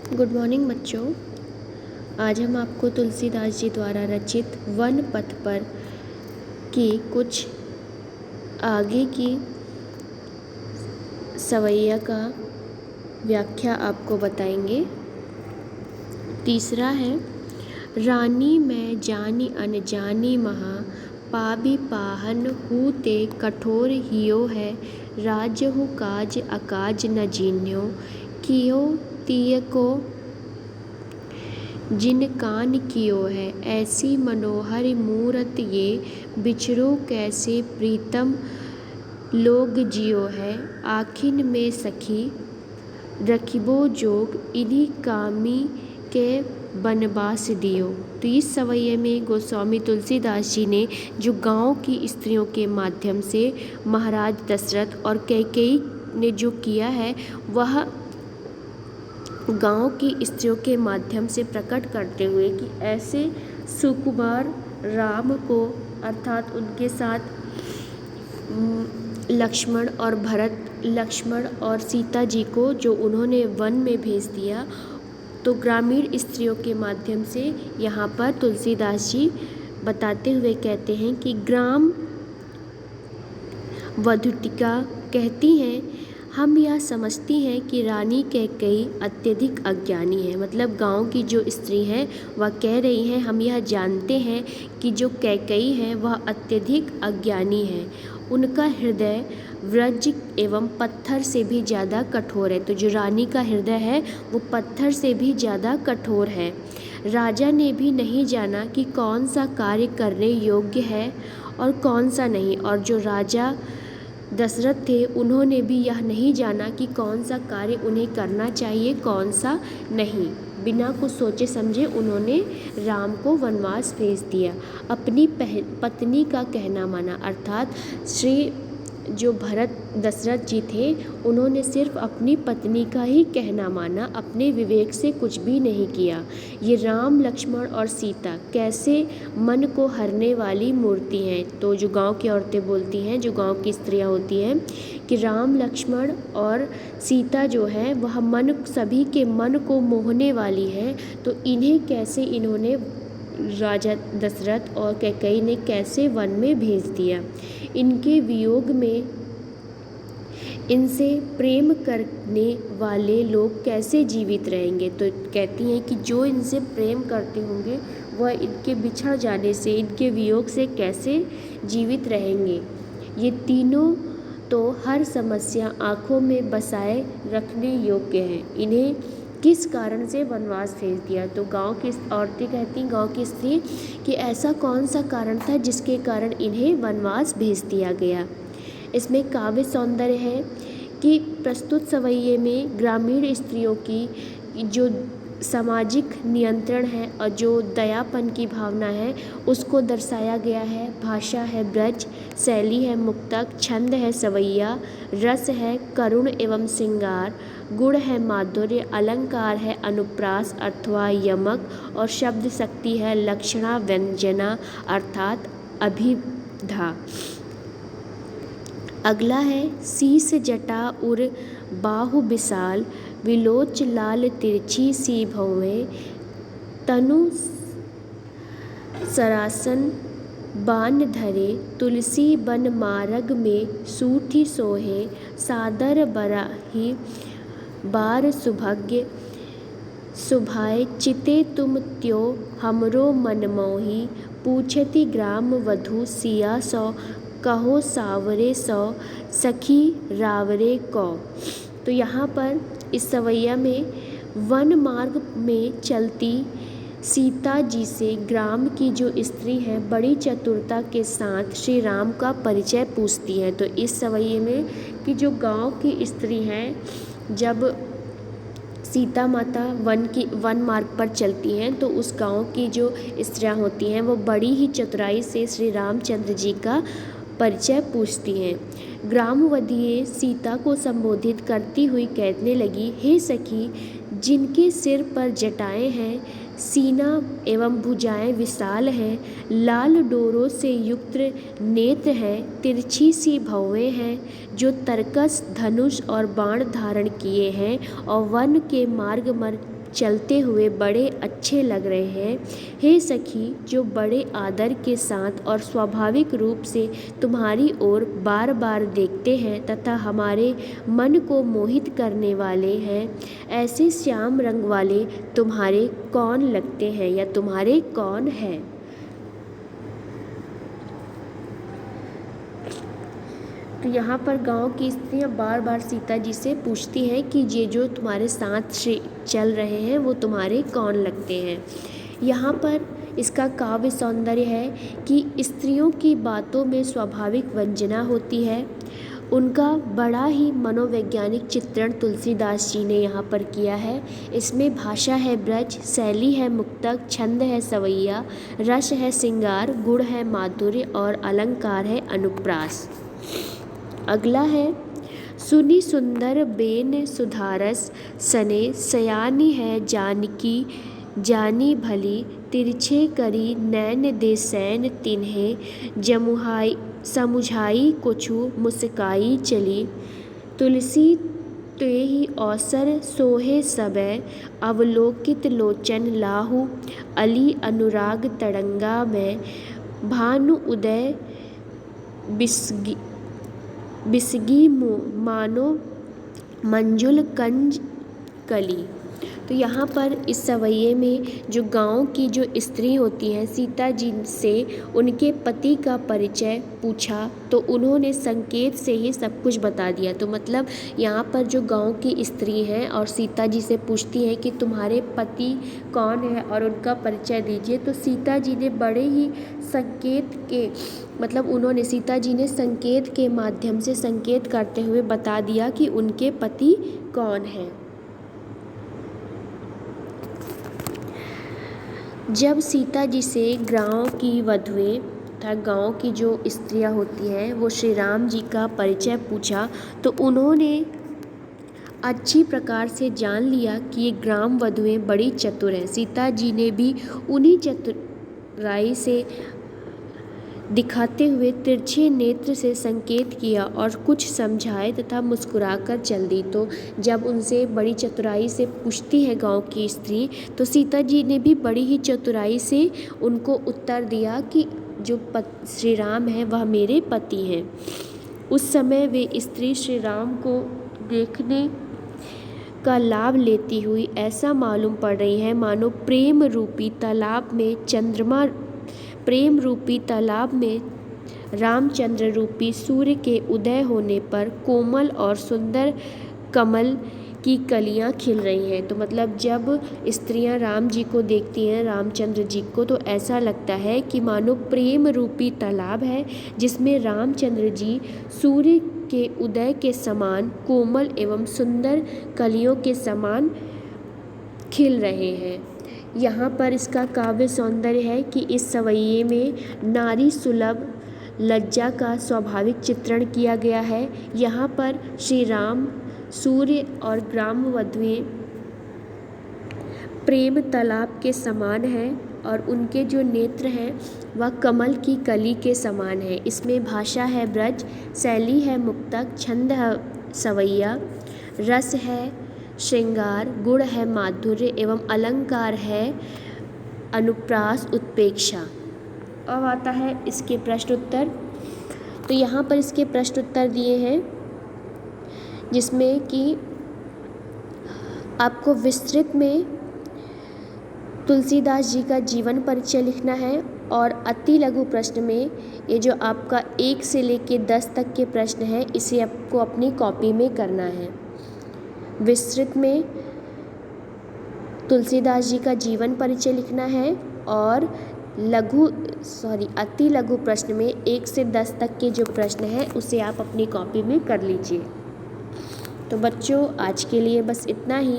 Good morning बच्चों। आज हम आपको तुलसीदास जी द्वारा रचित वन पथ पर की कुछ आगे की सवैया का व्याख्या आपको बताएंगे। तीसरा है, रानी मैं जानी अनजानी महा, पाबी पाहन हूँ ते कठोर हियो है, राज्य हूँ काज अकाज न जीन्यो, कियो तिय को जिन कान कियो है, ऐसी मनोहर मूरत ये, बिछड़ो कैसे प्रीतम लोग जियो है, आखिन में सखी रखिबो जोग, इन्हीं कामी के बनवास दियो। तो इस सवैये में गोस्वामी तुलसीदास जी ने जो गांव की स्त्रियों के माध्यम से महाराज दशरथ और कैकेयी ने जो किया है, वह गांव की स्त्रियों के माध्यम से प्रकट करते हुए कि ऐसे सुकुमार राम को अर्थात उनके साथ लक्ष्मण और सीता जी को जो उन्होंने वन में भेज दिया, तो ग्रामीण स्त्रियों के माध्यम से यहाँ पर तुलसीदास जी बताते हुए कहते हैं कि ग्राम वधूटिका कहती हैं, हम यह समझती हैं कि रानी कैकेयी अत्यधिक अज्ञानी है। मतलब गांव की जो स्त्री है वह कह रही है, हम यह जानते हैं कि जो कैकेयी है वह अत्यधिक अज्ञानी है, उनका हृदय वज्र एवं पत्थर से भी ज़्यादा कठोर है। तो जो रानी का हृदय है वो पत्थर से भी ज़्यादा कठोर है। राजा ने भी नहीं जाना कि कौन सा कार्य करने योग्य है और कौन सा नहीं, और जो राजा दशरथ थे उन्होंने भी यह नहीं जाना कि कौन सा कार्य उन्हें करना चाहिए, कौन सा नहीं। बिना कुछ सोचे समझे उन्होंने राम को वनवास भेज दिया। अपनी पत्नी का कहना माना, अर्थात श्री जो भरत दशरथ जी थे उन्होंने सिर्फ अपनी पत्नी का ही कहना माना, अपने विवेक से कुछ भी नहीं किया। ये राम लक्ष्मण और सीता कैसे मन को हरने वाली मूर्ति हैं। तो जो गांव की औरतें बोलती हैं, जो गांव की स्त्रियां होती हैं कि राम लक्ष्मण और सीता जो है वह सभी के मन को मोहने वाली है, तो इन्हें कैसे इन्होंने राजा दशरथ और कैकेयी ने कैसे वन में भेज दिया। इनके वियोग में इनसे प्रेम करने वाले लोग कैसे जीवित रहेंगे। तो कहती हैं कि जो इनसे प्रेम करते होंगे वह इनके बिछड़ जाने से, इनके वियोग से कैसे जीवित रहेंगे। ये तीनों तो हर समस्या आँखों में बसाए रखने योग्य हैं, इन्हें किस कारण से वनवास भेज दिया। तो गांव की औरतें कहती, गांव की स्त्री, कि ऐसा कौन सा कारण था जिसके कारण इन्हें वनवास भेज दिया गया। इसमें काव्य सौंदर्य है कि प्रस्तुत सवैये में ग्रामीण स्त्रियों की जो सामाजिक नियंत्रण है और जो दयापन की भावना है उसको दर्शाया गया है। भाषा है ब्रज, शैली है मुक्तक, छंद है सवैया, रस है करुण एवं श्रृंगार, गुण है माधुर्य, अलंकार है अनुप्रास अथवा यमक, और शब्द शक्ति है लक्षणा व्यंजना अर्थात अभिधा। अगला है, शीस जटा उर बाहु विशाल, विलोच लाल तिरछी सी भौवें, तनु सरासन बान धरे, तुलसी बन मार्ग में सूठी सोहे, सादर बराही बार सुभग्य, सुभाए चिते तुम त्यो हमरो मन मोही, पूछती ग्राम वधू सिया सौ, कहो सावरे सौ सखी रावरे कौ। तो यहाँ पर इस सवैया में वन मार्ग में चलती सीता जी से ग्राम की जो स्त्री है बड़ी चतुरता के साथ श्री राम का परिचय पूछती है। तो इस सवैये में कि जो गांव की स्त्री हैं, जब सीता माता वन मार्ग पर चलती हैं तो उस गांव की जो स्त्रियां होती हैं वो बड़ी ही चतुराई से श्री रामचंद्र जी का परिचय पूछती हैं। ग्रामवधीये सीता को संबोधित करती हुई कहने लगी, हे सखी, जिनके सिर पर जटाएं हैं, सीना एवं भुजाएं विशाल हैं, लाल डोरों से युक्त नेत्र हैं, तिरछी सी भौवें हैं, जो तरकस धनुष और बाण धारण किए हैं और वन के मार्ग चलते हुए बड़े अच्छे लग रहे हैं। हे सखी, जो बड़े आदर के साथ और स्वाभाविक रूप से तुम्हारी ओर बार बार देखते हैं तथा हमारे मन को मोहित करने वाले हैं, ऐसे श्याम रंग वाले तुम्हारे कौन लगते हैं या तुम्हारे कौन हैं। तो यहाँ पर गांव की स्त्रियाँ बार बार सीता जी से पूछती हैं कि ये जो तुम्हारे साथ चल रहे हैं वो तुम्हारे कौन लगते हैं। यहाँ पर इसका काव्य सौंदर्य है कि स्त्रियों की बातों में स्वाभाविक वंजना होती है। उनका बड़ा ही मनोवैज्ञानिक चित्रण तुलसीदास जी ने यहाँ पर किया है। इसमें भाषा है ब्रज, शैली है मुक्तक, छंद है सवैया, रस है सिंगार, गुण है माधुर्य और अलंकार है अनुप्रास। अगला है सुनी सुंदर बेन सुधारस सने, सयानी है जानकी जानी भली, तिरछे करी नैन दे सैन तिन्हे, जमुहाई समुझाई कुछु मुस्काई चली, तुलसी ते ही अवसर सोहे सबे, अवलोकित लोचन लाहु अली अनुराग तरंगा में, भानु उदय बिसगी मानो मंजुल कंज कली। तो यहाँ पर इस सवैये में जो गांव की जो स्त्री होती हैं, सीता जी से उनके पति का परिचय पूछा तो उन्होंने संकेत से ही सब कुछ बता दिया। तो मतलब यहाँ पर जो गांव की स्त्री हैं और सीता जी से पूछती हैं कि तुम्हारे पति कौन है और उनका परिचय दीजिए, तो सीता जी ने बड़े ही संकेत के मतलब उन्होंने सीता जी ने संकेत के माध्यम से संकेत करते हुए बता दिया कि उनके पति कौन हैं। जब सीता जी से गांव की वधुएं तथा गांव की जो स्त्रियां होती हैं वो श्री राम जी का परिचय पूछा तो उन्होंने अच्छी प्रकार से जान लिया कि ये ग्राम वधुएं बड़ी चतुर हैं। सीता जी ने भी उन्हीं चतुराई से दिखाते हुए तिरछे नेत्र से संकेत किया और कुछ समझाए तथा मुस्कुराकर चल दी। तो जब उनसे बड़ी चतुराई से पूछती है गांव की स्त्री, तो सीता जी ने भी बड़ी ही चतुराई से उनको उत्तर दिया कि जो श्री राम है वह मेरे पति हैं। उस समय वे स्त्री श्री राम को देखने का लाभ लेती हुई ऐसा मालूम पड़ रही है मानो प्रेम रूपी तालाब में रामचंद्र रूपी सूर्य के उदय होने पर कोमल और सुंदर कमल की कलियां खिल रही हैं। तो मतलब जब स्त्रियां राम जी को देखती हैं, रामचंद्र जी को, तो ऐसा लगता है कि मानो प्रेम रूपी तालाब है जिसमें रामचंद्र जी सूर्य के उदय के समान कोमल एवं सुंदर कलियों के समान खिल रहे हैं। यहाँ पर इसका काव्य सौंदर्य है कि इस सवैये में नारी सुलभ लज्जा का स्वाभाविक चित्रण किया गया है। यहाँ पर श्री राम, सूर्य और ग्राम वधुएं प्रेम तालाब के समान हैं और उनके जो नेत्र हैं वह कमल की कली के समान है। इसमें भाषा है ब्रज, शैली है मुक्तक, छंद है सवैया, रस है श्रृंगार, गुण है माधुर्य एवं अलंकार है अनुप्रास उत्प्रेक्षा। अब आता है इसके प्रश्न उत्तर। तो यहाँ पर इसके प्रश्न उत्तर दिए हैं जिसमें कि आपको विस्तृत में तुलसीदास जी का जीवन परिचय लिखना है और अति लघु प्रश्न में ये जो आपका 1 से लेकर 10 तक के प्रश्न हैं इसे आपको अपनी कॉपी में करना है। विस्तृत में तुलसीदास जी का जीवन परिचय लिखना है और अति लघु प्रश्न में 1 से 10 तक के जो प्रश्न हैं उसे आप अपनी कॉपी में कर लीजिए। तो बच्चों आज के लिए बस इतना ही।